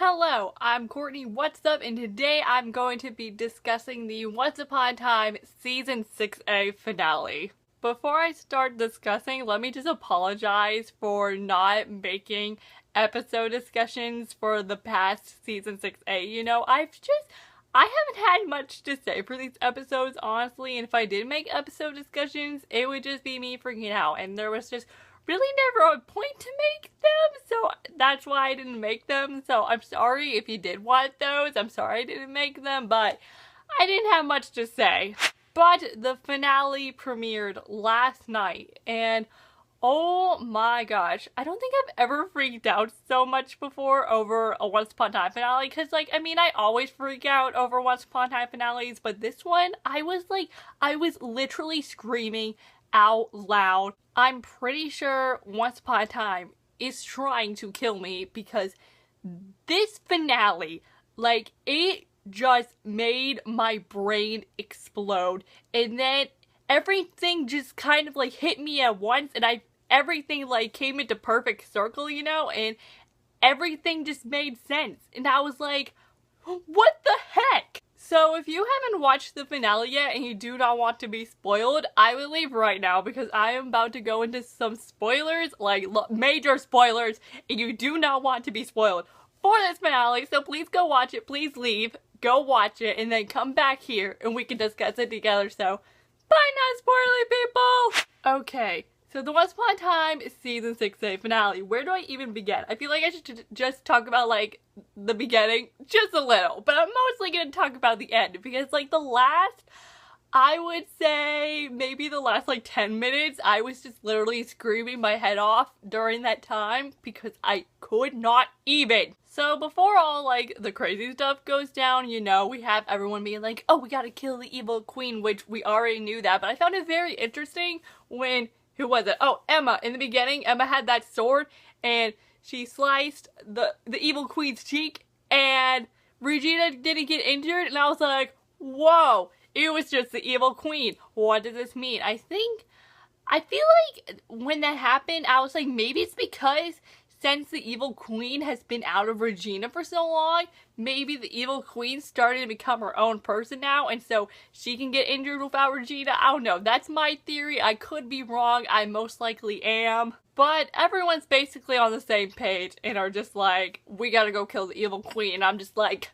Hello, I'm Courtney, what's up, and today I'm going to be discussing the Once Upon a Time Season 6A finale. Before I start discussing, let me just apologize for not making episode discussions for the past Season 6A. You know, I haven't had much to say for these episodes, honestly, and if I did make episode discussions, it would just be me freaking out, and there was just really never a point to make them, so that's why I didn't make them. So I'm sorry if you did want those, I'm sorry I didn't make them, but I didn't have much to say. But the finale premiered last night, and oh my gosh, I don't think I've ever freaked out so much before over a Once Upon a Time finale, because I always freak out over Once Upon a Time finales, but this one, I was literally screaming out loud. I'm pretty sure Once Upon a Time is trying to kill me because this finale, it just made my brain explode, and then everything just kind of hit me at once, and everything came into perfect circle, you know, and everything just made sense, and I was like, what the heck? So if you haven't watched the finale yet and you do not want to be spoiled, I will leave right now because I am about to go into some spoilers, major spoilers, and you do not want to be spoiled for this finale, so please go watch it, please leave, go watch it, and then come back here and we can discuss it together, so bye not spoiling people! Okay. So the Once Upon a Time Season 6A finale. Where do I even begin? I feel like I should just talk about the beginning just a little, but I'm mostly going to talk about the end because I would say maybe the last 10 minutes, I was just literally screaming my head off during that time because I could not even. So before all the crazy stuff goes down, you know, we have everyone being like, oh, we gotta kill the evil queen, which we already knew that, but I found it very interesting when who was it? Oh, Emma. In the beginning, Emma had that sword, and she sliced the evil queen's cheek, and Regina didn't get injured, and I was like, whoa, it was just the evil queen. What does this mean? I feel like when that happened, I was like, maybe it's because since the evil queen has been out of Regina for so long, maybe the evil queen started to become her own person now, and so she can get injured without Regina. I don't know. That's my theory. I could be wrong. I most likely am. But everyone's basically on the same page and are just like, we gotta go kill the evil queen. And I'm just like,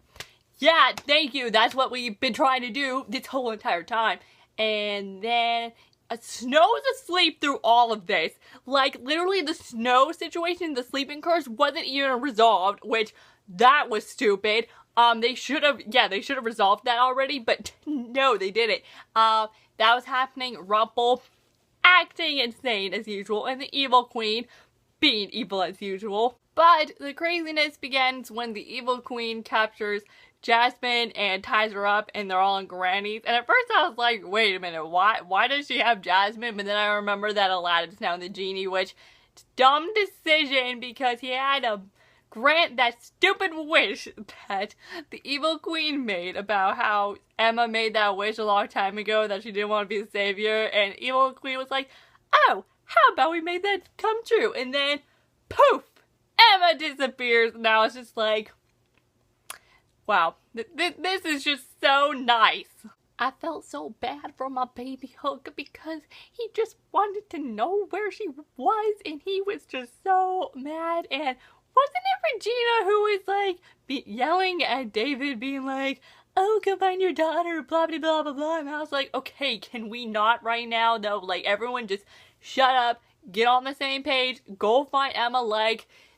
yeah, thank you. That's what we've been trying to do this whole entire time. And then Snow's asleep through all of this. Literally the Snow situation, the sleeping curse, wasn't even resolved, which, that was stupid. They should have resolved that already, but no, they didn't. That was happening. Rumple acting insane as usual, and the evil queen being evil as usual. But the craziness begins when the evil queen captures Jasmine and ties her up, and they're all in grannies. And at first I was like, wait a minute, why does she have Jasmine? But then I remember that Aladdin's now the genie, which, dumb decision because he had to grant that stupid wish that the evil queen made about how Emma made that wish a long time ago that she didn't want to be the savior, and evil queen was like, oh, how about we make that come true? And then, poof, Emma disappears. Now it's just like, wow, this is just so nice. I felt so bad for my baby Hook because he just wanted to know where she was, and he was just so mad. And wasn't it Regina who was yelling at David, being like, oh, go find your daughter, blah blah blah blah blah. And I was like, okay, can we not right now though? Everyone just shut up, get on the same page, go find Emma.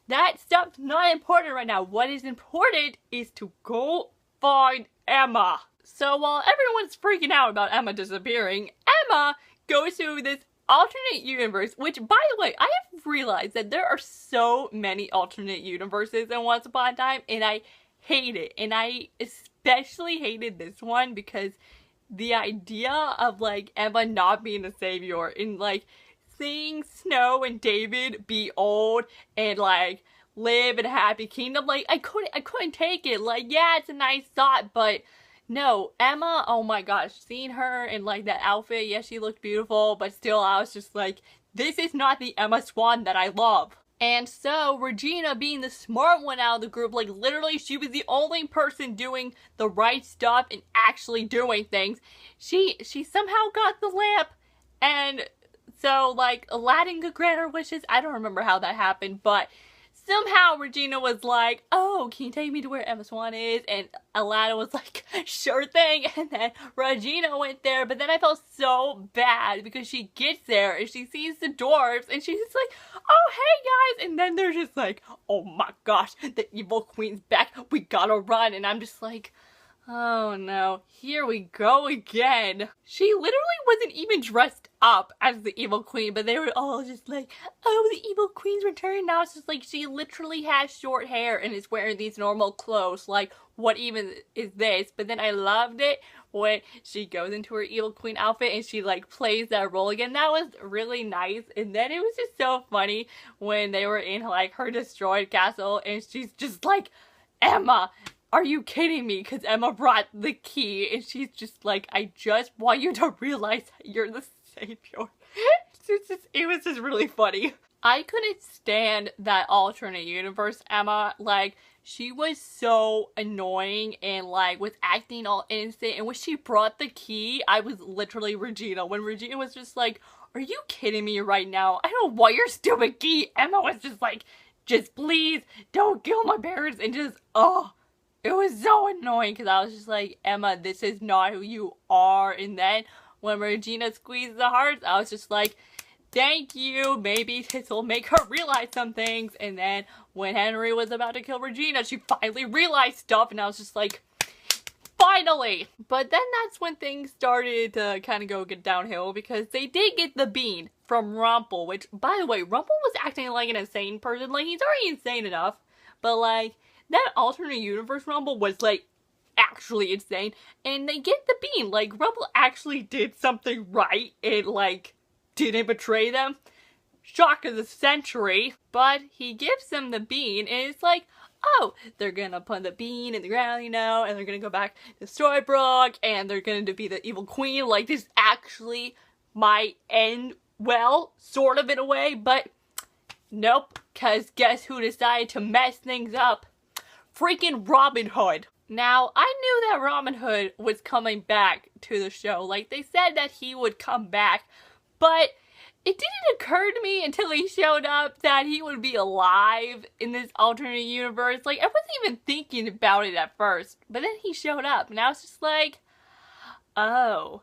That stuff's not important right now. What is important is to go find Emma. So while everyone's freaking out about Emma disappearing, Emma goes to this alternate universe, which, by the way, I have realized that there are so many alternate universes in Once Upon a Time, and I hate it. And I especially hated this one because the idea of, Emma not being a savior and, seeing Snow and David be old and live in a happy kingdom, I couldn't take it. Yeah, it's a nice thought, but no, Emma, oh my gosh, seeing her in that outfit, yes, she looked beautiful, but still I was just like, this is not the Emma Swan that I love. And so Regina, being the smart one out of the group, like literally she was the only person doing the right stuff and actually doing things. She somehow got the lamp, and so like Aladdin could grant her wishes. I don't remember how that happened, but somehow Regina was like, oh, can you take me to where Emma Swan is? And Aladdin was like, sure thing. And then Regina went there, but then I felt so bad because she gets there and she sees the dwarves and she's just like, oh, hey guys. And then they're just like, oh my gosh, the evil queen's back. We gotta run. And I'm just like, oh no, here we go again. She literally wasn't even dressed up as the evil queen, but they were all just like, oh, the evil queen's return. Now it's just like she literally has short hair and is wearing these normal clothes. Like, what even is this? But then I loved it when she goes into her evil queen outfit and she like plays that role again. That was really nice. And then it was just so funny when they were in like her destroyed castle and she's just like, Emma, are you kidding me? Because Emma brought the key and she's just like, I just want you to realize that you're the savior. It was just really funny. I couldn't stand that alternate universe Emma. Like, she was so annoying and like was acting all innocent, and when she brought the key, I was literally Regina. When Regina was just like, are you kidding me right now? I don't want your stupid key. Emma was just like, just please don't kill my parents, and just, oh. It was so annoying because I was just like, Emma, this is not who you are. And then when Regina squeezed the hearts, I was just like, thank you. Maybe this will make her realize some things. And then when Henry was about to kill Regina, she finally realized stuff. And I was just like, finally. But then that's when things started to kind of go get downhill because they did get the bean from Rumple. Which, by the way, Rumple was acting like an insane person. Like, he's already insane enough. But, like, that alternate universe Rumple was, like, actually insane. And they get the bean. Like, Rumple actually did something right and, like, didn't betray them. Shock of the century. But he gives them the bean, and it's like, oh, they're gonna put the bean in the ground, you know, and they're gonna go back to Storybrooke, and they're gonna be the evil queen. Like, this actually might end well, sort of in a way, but nope, because guess who decided to mess things up? Freaking Robin Hood. Now, I knew that Robin Hood was coming back to the show. Like, they said that he would come back, but it didn't occur to me until he showed up that he would be alive in this alternate universe. Like, I wasn't even thinking about it at first, but then he showed up, and I was just like, oh,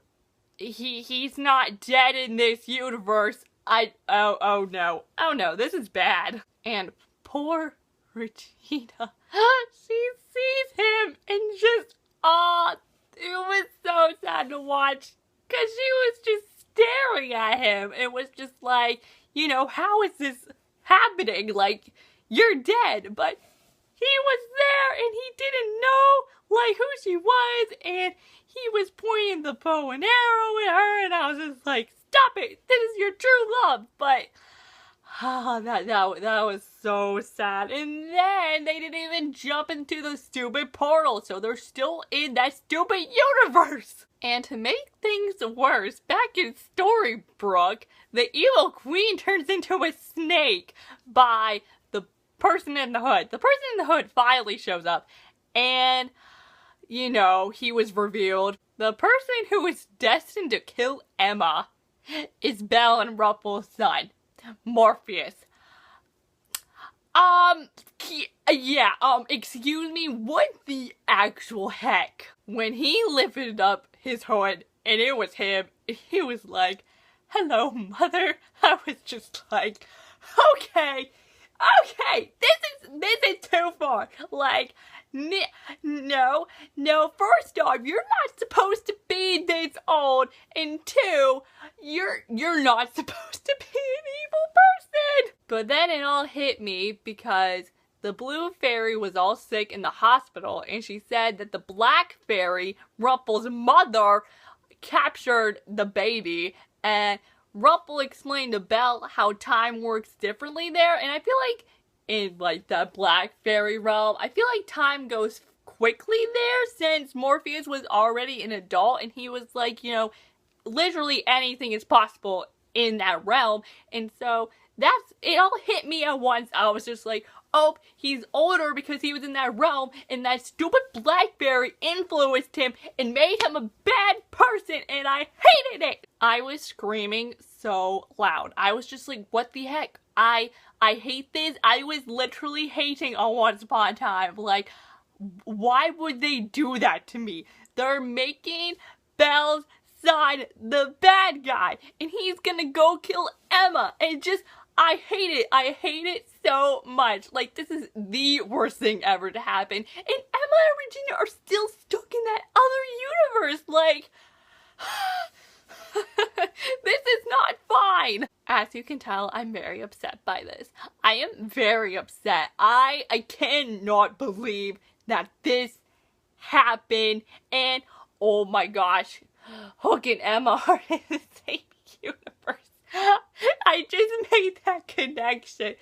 he's not dead in this universe. Oh no, this is bad. And poor Regina, she sees him and just, oh, it was so sad to watch because she was just staring at him. It was just like, you know, how is this happening? Like, you're dead, but he was there and he didn't know, like, who she was, and he was pointing the bow and arrow at her, and I was just like, stop it, this is your true love. But that was so sad. And then they didn't even jump into the stupid portal, so they're still in that stupid universe. And to make things worse, back in Storybrooke, the evil queen turns into a snake by the person in the hood. The person in the hood finally shows up, and, you know, he was revealed. The person who is destined to kill Emma is Belle and Ruffle's son, Morpheus. Excuse me, what the actual heck? When he lifted up his hood and it was him, he was like, hello, mother. I was just like, okay, this is too far. Like, no, first off, you're not supposed to be this old, and two, you're not supposed to be an evil person. But then it all hit me because the blue fairy was all sick in the hospital, and she said that the black fairy, Rumple's mother, captured the baby, and Rumple explained to Belle how time works differently there, and I feel like in, like, the black fairy realm, I feel like time goes quickly there since Morpheus was already an adult and he was like, you know, literally anything is possible in that realm. And so it all hit me at once. I was just like, oh, he's older because he was in that realm, and that stupid Blackberry influenced him and made him a bad person, and I hated it! I was screaming so loud. I was just like, what the heck? I hate this. I was literally hating on Once Upon a Time. Like, why would they do that to me? They're making Belle's side the bad guy, and he's gonna go kill Emma, and just, I hate it. I hate it so much. Like, this is the worst thing ever to happen, and Emma and Regina are still stuck in that other universe. Like, this is not fine. As you can tell, I'm very upset by this. I am very upset. I cannot believe that this happened, and oh my gosh, Hook and Emma are in the same universe. I just made that connection.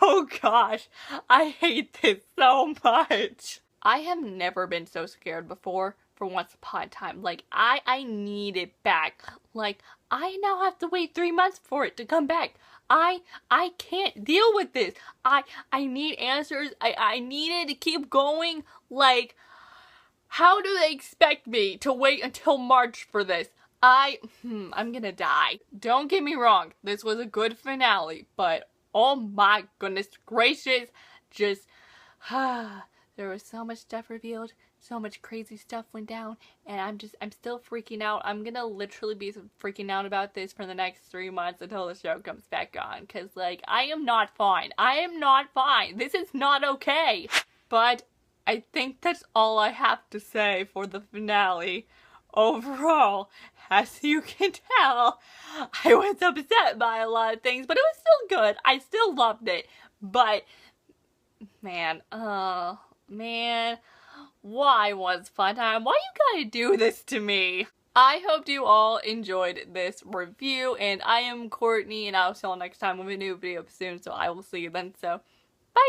Oh gosh, I hate this so much. I have never been so scared before for Once Upon a Time. Like, I need it back. Like, I now have to wait 3 months for it to come back. I can't deal with this. I need answers. I need it to keep going. Like, how do they expect me to wait until March for this? I'm gonna die. Don't get me wrong, this was a good finale, but oh my goodness gracious, just, there was so much stuff revealed, so much crazy stuff went down, and I'm still freaking out. I'm gonna literally be freaking out about this for the next 3 months until the show comes back on, cause like, I am not fine. I am not fine. This is not okay. But I think that's all I have to say for the finale. Overall, as you can tell, I was upset by a lot of things, but it was still good. I still loved it. But, man, why Once Upon a Time? Why you gotta do this to me? I hope you all enjoyed this review, and I am Courtney, and I'll see you all next time with a new video soon, so I will see you then, so bye!